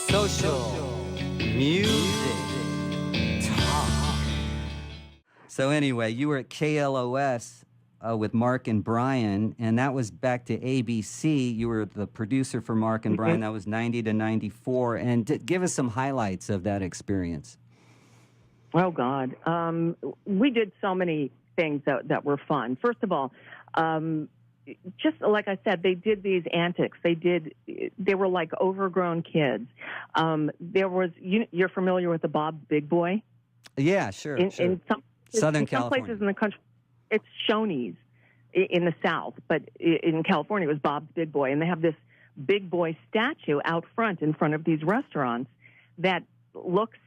social, music, talk. So anyway, you were at KLOS with Mark and Brian, and that was back to ABC. You were the producer for Mark and Brian. That was 90 to 94. And give us some highlights of that experience. Oh, God. We did so many things that were fun. First of all, just like I said, they did these antics. They were like overgrown kids. You're familiar with the Bob's Big Boy? Yeah, sure. In Southern California. Some places in the country, it's Shoney's in the South, but in California it was Bob's Big Boy. And they have this Big Boy statue out front in front of these restaurants that looks,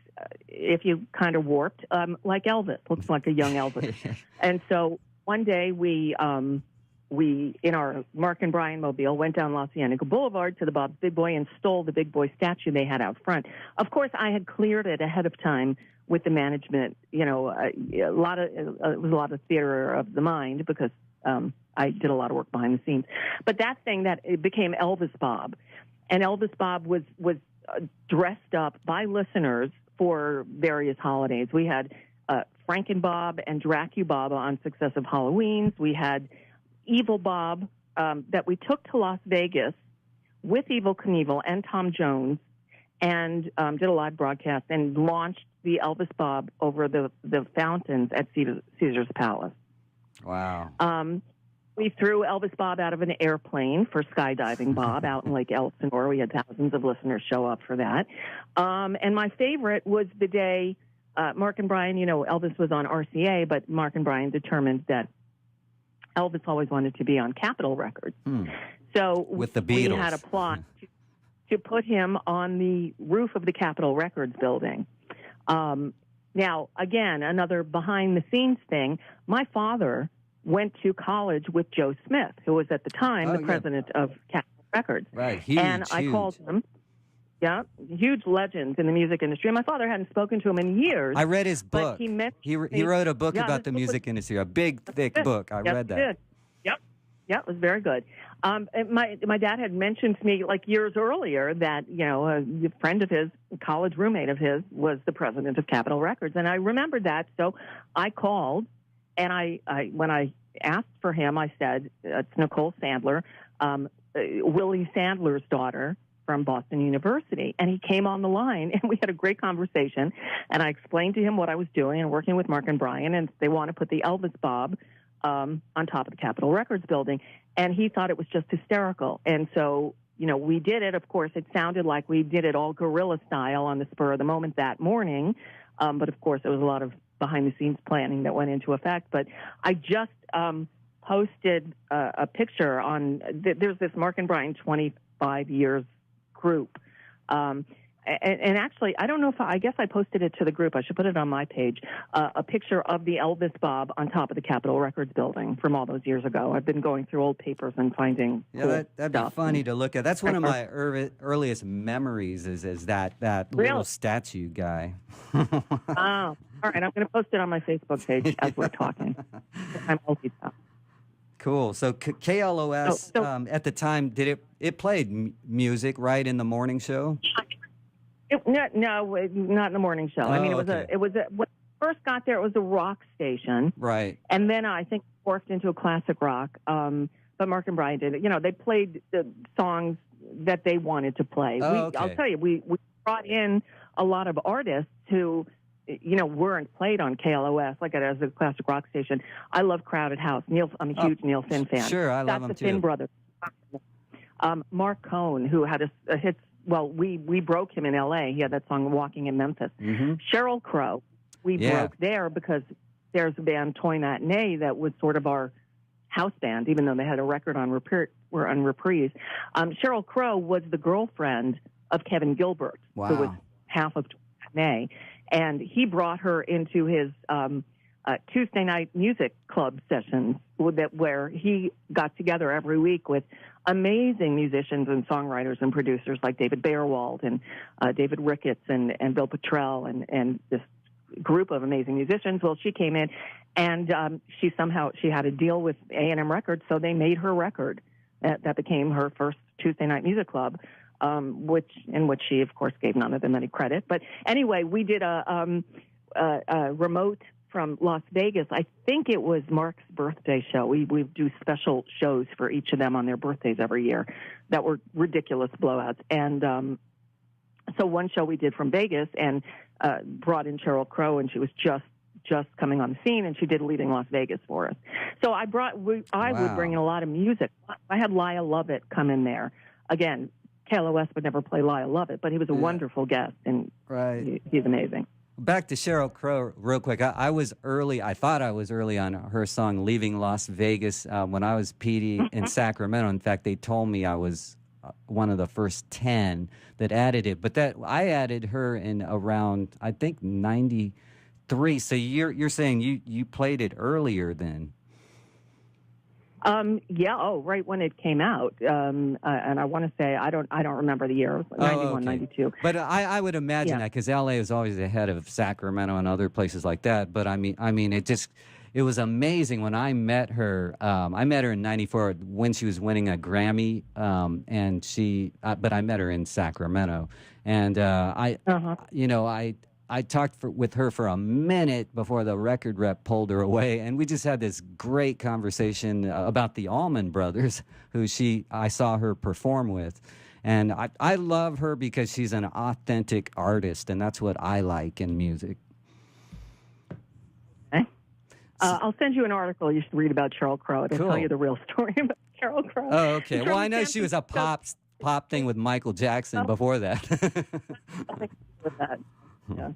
if you kind of warped, like Elvis. Looks like a young Elvis. And so one day we in our Mark and Brian mobile, went down La Cienega Boulevard to the Bob's Big Boy and stole the Big Boy statue they had out front. Of course, I had cleared it ahead of time with the management. You know, it was a lot of theater of the mind because I did a lot of work behind the scenes. But that thing it became Elvis Bob, and Elvis Bob was dressed up by listeners for various holidays. We had Franken Bob and Dracu Bob on successive Halloweens. We had Evil Bob that we took to Las Vegas with Evel Knievel and Tom Jones and did a live broadcast and launched the Elvis Bob over the fountains at Caesar's Palace. Wow. We threw Elvis Bob out of an airplane for skydiving Bob out in Lake Elsinore. We had thousands of listeners show up for that. And my favorite was the day Mark and Brian, Elvis was on RCA, but Mark and Brian determined that Elvis always wanted to be on Capitol Records. So with the Beatles, we had a plot to put him on the roof of the Capitol Records building. Now, again, another behind-the-scenes thing, my father went to college with Joe Smith, who was at the time the president of Capitol Records. Right, I called him. Yeah, huge legends in the music industry. My father hadn't spoken to him in years. I read his book. He wrote a book about the music industry, a big, thick book. I read that. Did. Yep, it was very good. My dad had mentioned to me like years earlier that a friend of his, a college roommate of his, was the president of Capitol Records, and I remembered that. So I called, and I when I asked for him, I said it's Nicole Sandler, Willie Sandler's daughter, from Boston University. And he came on the line, and we had a great conversation, and I explained to him what I was doing and working with Mark and Brian, and they want to put the Elvis Bob on top of the Capitol Records building, and he thought it was just hysterical. And so, we did it. Of course, it sounded like we did it all guerrilla style on the spur of the moment that morning, but of course, there was a lot of behind-the-scenes planning that went into effect. But I just posted a picture on, there's this Mark and Brian 25 years group. And actually, I don't know I guess I posted it to the group. I should put it on my page. A picture of the Elvis Bob on top of the Capitol Records building from all those years ago. I've been going through old papers and finding cool that'd stuff. be funny to look at. That's one of my earliest memories is that little statue guy. Oh, all right. I'm going to post it on my Facebook page as we're talking. I'm multitasking. Cool. So KLOS at the time, did it played music right in the morning show? No, not in the morning show. I mean, when I first got there, it was a rock station, right? And then I think it morphed into a classic rock. But Mark and Brian did it. They played the songs that they wanted to play. I'll tell you, we brought in a lot of artists who weren't played on KLOS, like it as a classic rock station. I love Crowded House. I'm a huge Neil Finn fan. Sure, I love him too. That's the Finn brothers. Mark Cohn, who had a hit. Well, we broke him in L.A. He had that song "Walking in Memphis." Mm-hmm. Sheryl Crow, we broke there because there's a band Toy Matinee that was sort of our house band, even though they had a record on reprise. Sheryl Crow was the girlfriend of Kevin Gilbert, who was half of Toy Matinee. And he brought her into his Tuesday night music club sessions where he got together every week with amazing musicians and songwriters and producers like David Bearwald and David Ricketts and Bill Petrell and this group of amazing musicians. Well, she came in and she had a deal with A&M Records, so they made her record. That became her first Tuesday night music club. in which she, of course, gave none of them any credit. But anyway, we did a remote from Las Vegas. I think it was Mark's birthday show. We do special shows for each of them on their birthdays every year that were ridiculous blowouts. And so one show we did from Vegas and brought in Sheryl Crow, and she was just coming on the scene, and she did Leaving Las Vegas for us. So I would bring in a lot of music. I had Lyle Lovett come in there. Again, KLOS would never play Lyle Lovett, but he was a wonderful guest, and he's amazing. Back to Sheryl Crow real quick. I was early. I thought I was early on her song Leaving Las Vegas when I was PD in Sacramento. In fact, they told me I was one of the first 10 that added it. But that I added her in around, I think, 93. So you're saying you played it earlier then? Right when it came out. And I want to say I don't remember the year. It was 91, 92. But I would imagine that because LA is always ahead of Sacramento and other places like that. But I mean it was amazing when I met her. I met her in '94 when she was winning a Grammy, and but I met her in Sacramento, and I talked with her for a minute before the record rep pulled her away, and we just had this great conversation about the Allman Brothers, who I saw her perform with. And I love her because she's an authentic artist, and that's what I like in music. Okay. I'll send you an article you should read about Sheryl Crow. It'll tell you the real story about Sheryl Crow. Oh, okay. Well, I know she was a pop thing with Michael Jackson before that. Nothing to do with that. Yeah,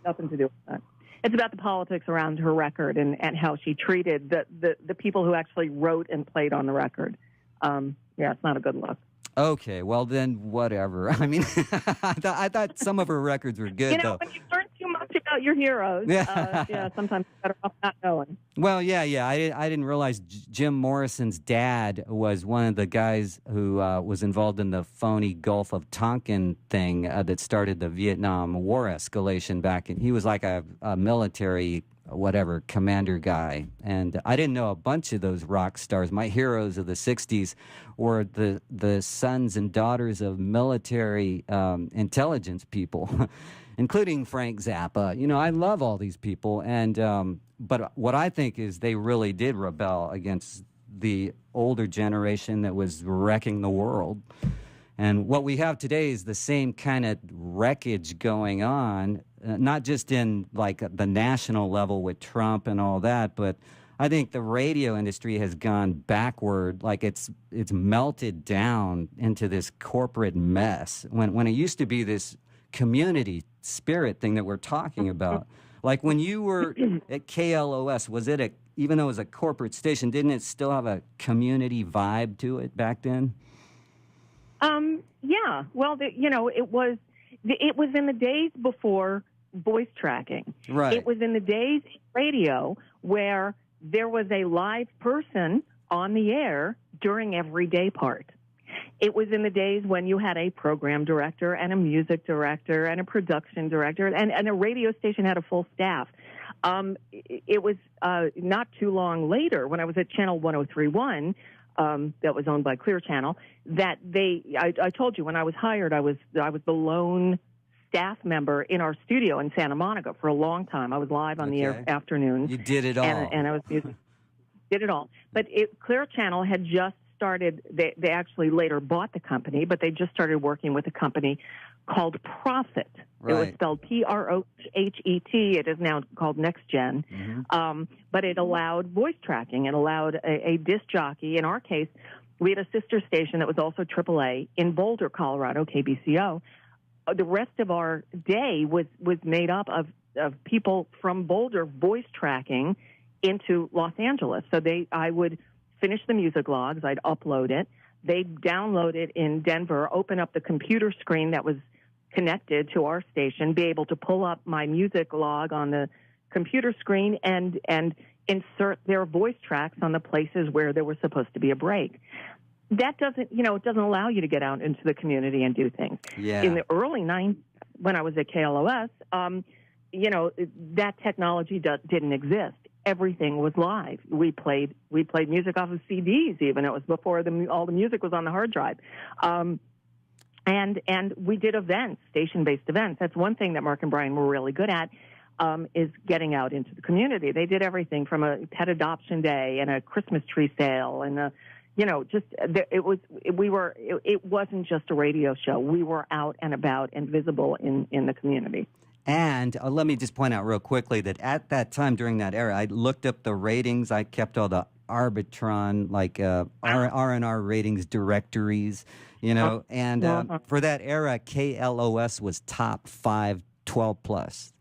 nothing to do with that. It's about the politics around her record and how she treated the people who actually wrote and played on the record. It's not a good look. Okay, well then, whatever. I mean, I thought some of her records were good, though. When you learn too much about your heroes, sometimes it's better off not knowing. Well, I didn't realize Jim Morrison's dad was one of the guys who was involved in the phony Gulf of Tonkin thing that started the Vietnam War escalation back in. He was like a military commander guy. And I didn't know a bunch of those rock stars. My heroes of the 60s were the sons and daughters of military intelligence people, including Frank Zappa. I love all these people. And but what I think is they really did rebel against the older generation that was wrecking the world. And what we have today is the same kind of wreckage going on, not just in like the national level with Trump and all that, but I think the radio industry has gone backward, like it's melted down into this corporate mess when it used to be this community spirit thing that we're talking about. Like when you were at KLOS, was it even though it was a corporate station, didn't it still have a community vibe to it back then? Yeah. Well, it was in the days before voice tracking. Right. It was in the days of radio where there was a live person on the air during every day part. It was in the days when you had a program director and a music director and a production director, and a radio station had a full staff. It was not too long later when I was at Channel 103.1, that was owned by Clear Channel, that I told you when I was hired, I was the lone staff member in our studio in Santa Monica for a long time. I was live on the air afternoons. You did it all. And I was music. Did it all. But Clear Channel had just started, they actually later bought the company, but they just started working with a company called Profit. Right. It was spelled P-R-O-H-E-T. It is now called NextGen. Mm-hmm. But it allowed voice tracking. It allowed a disc jockey. In our case, we had a sister station that was also AAA in Boulder, Colorado, KBCO. The rest of our day was made up of people from Boulder voice tracking into Los Angeles. So I would finish the music logs. I'd upload it. They'd download it in Denver, open up the computer screen that was connected to our station, be able to pull up my music log on the computer screen and insert their voice tracks on the places where there was supposed to be a break. That doesn't, it doesn't allow you to get out into the community and do things. Yeah. In the early 90s, when I was at KLOS, that technology didn't exist. Everything was live. We played music off of CDs. Even it was before all the music was on the hard drive. And we did events, station-based events. That's one thing that Mark and Brian were really good at, is getting out into the community. They did everything from a pet adoption day and a Christmas tree sale and it wasn't just a radio show. We were out and about and visible in the community. And let me just point out real quickly that at that time, during that era, I looked up the ratings. I kept all the Arbitron, like R&R ratings directories, and for that era, KLOS was top 5, 12 plus.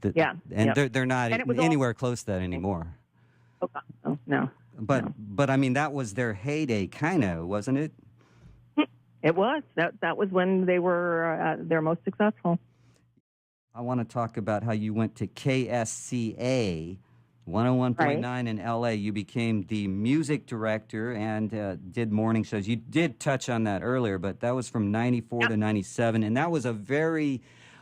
They're not anywhere close to that anymore. Oh, no. But I mean, that was their heyday, kind of, wasn't it? It was. That was when they were their most successful. I want to talk about how you went to KSCA 101.9 in L.A. You became the music director and did morning shows. You did touch on that earlier, but that was from 94 to 97, and that was a very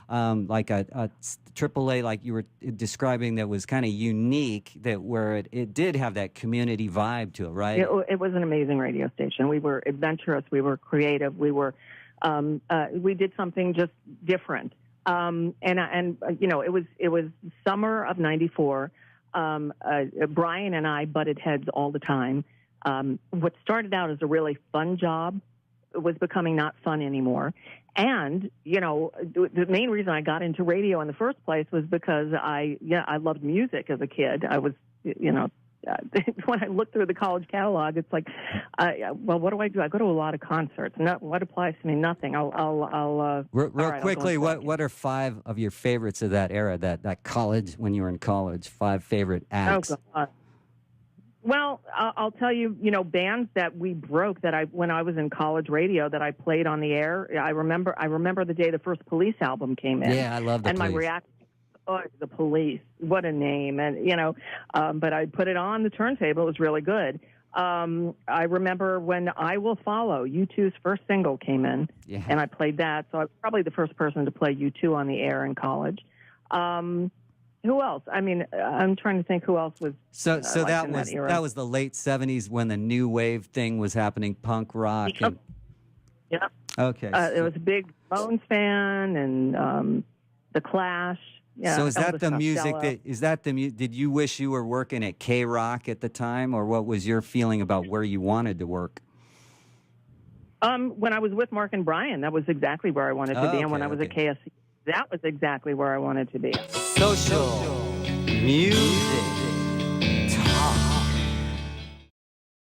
like a AAA, like you were describing, that was kind of unique, that where it did have that community vibe to it, right? It was an amazing radio station. We were adventurous. We were creative. We were we did something just different. It was summer of '94. Brian and I butted heads all the time. What started out as a really fun job was becoming not fun anymore. And, the main reason I got into radio in the first place was because I loved music as a kid. I was, when I look through the college catalog, it's like, what do? I go to a lot of concerts. What applies to me? Nothing. I'll real quickly, what are 5 of your favorites of that era, that college, when you were in college, 5 favorite acts? Oh, God. Well, I'll tell you, bands that we broke when I was in college radio that I played on the air. I remember the day the first Police album came in. Yeah, I love the Police. And my reaction, the Police, what a name. And, but I put it on the turntable. It was really good. I remember when I Will Follow, U2's first single came in, and I played that. So I was probably the first person to play U2 on the air in college. Who else? I mean, I'm trying to think who else was. So that was the late '70s when the new wave thing was happening, punk rock. Yeah. Okay. It was a big Bones fan and the Clash. Yeah. So is that the music did you wish you were working at K-Rock at the time, or what was your feeling about where you wanted to work? When I was with Mark and Brian, that was exactly where I wanted to be, and when I was at KSC, that was exactly where I wanted to be. Social music.